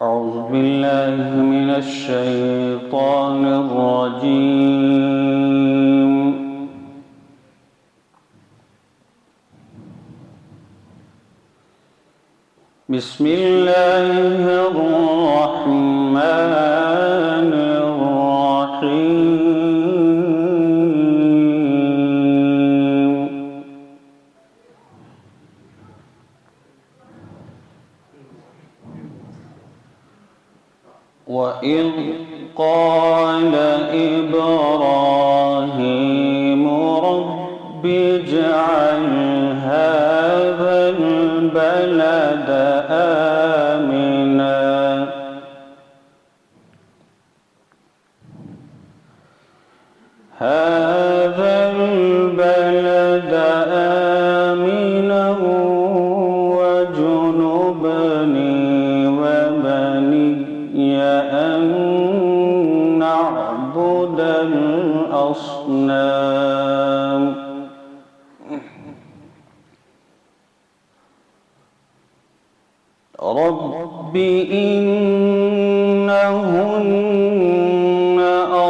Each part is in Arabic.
أعوذ بالله من الشيطان الرجيم. بسم الله الرحمن الرحيم. وإذ قال إبراهيم رب اجعل هذا البلد آمنا واجنبني وبني أن نعبد الأصنام. رب إنهن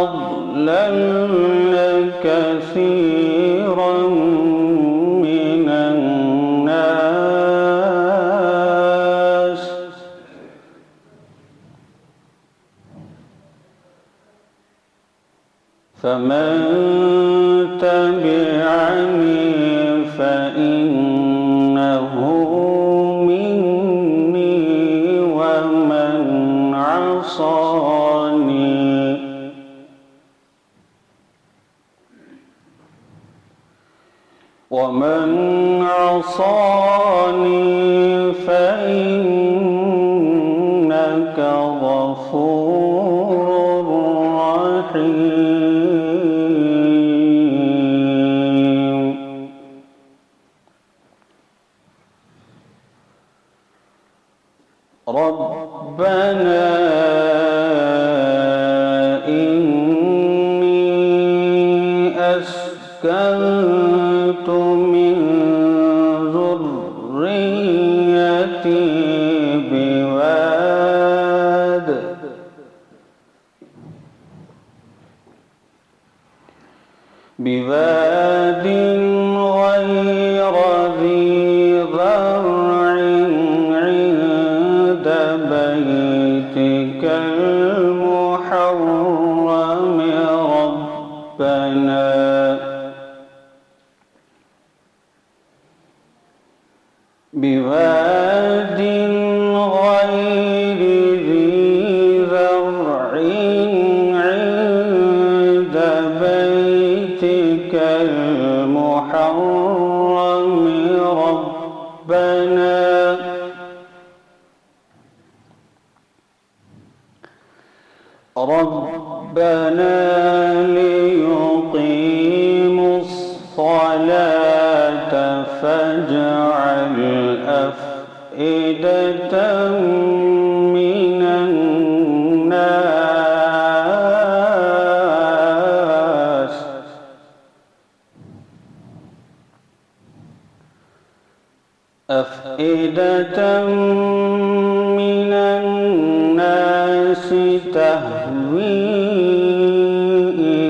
أضللن كثيرا من الناس فمن تبعني فإنه مني ومن عصاني فإنك غفور رحيم. ربنا إني أسكنت من ذريتي بواد غير ذي زرع عند بيتك المحرم ربنا بواد غير ذي زرع عند بيتك المحرم ربنا ليقيموا الصلاة فاجعل أفئدة من الناس تهوي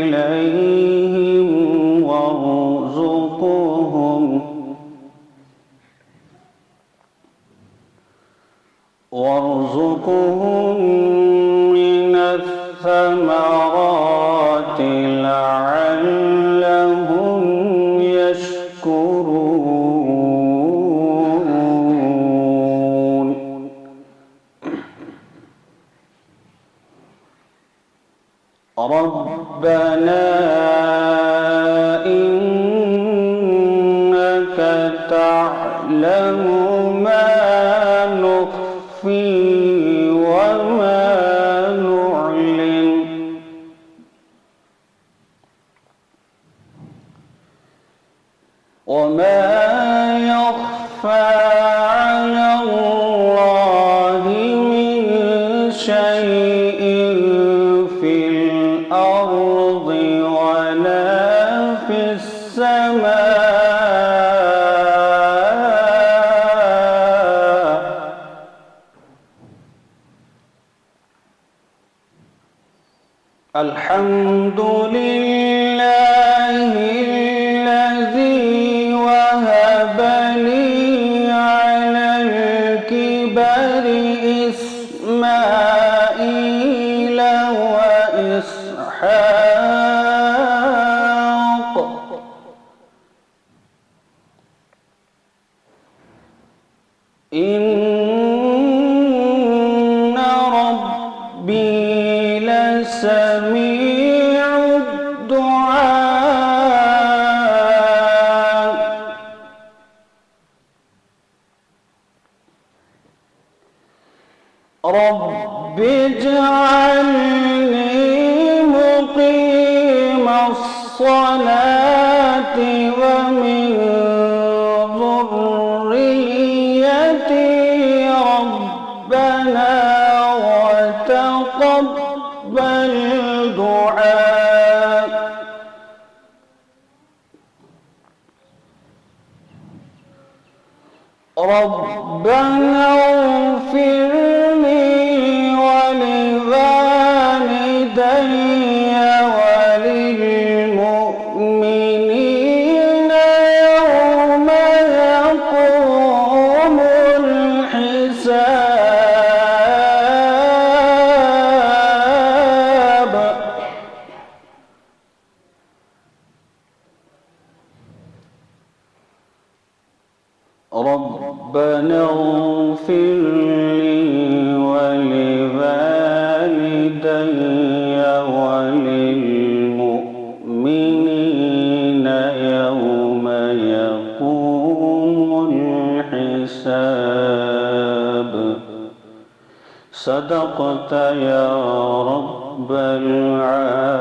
إليهم وارزقهم من الثمرات لعلهم يشكرون. ربنا إنك تعلم ما نخفي وما نعلن وما يخفى على الله من شيء في الأرض ولا في السماء الحمد لله الذي وهب لي على الكبر إسماعيل وإسحاق إن ربي لسميع الدعاء رب اجعلني مقيم الصلاة ومن ذريتي ربنا وتقبل دعاء ربنا اغفر لي ولوالدي وللمؤمنين يوم يقوم الحساب ربنا اغفر لي ولوالدي وللمؤمنين يوم يقوم الحساب صدقت يا رب العالمين.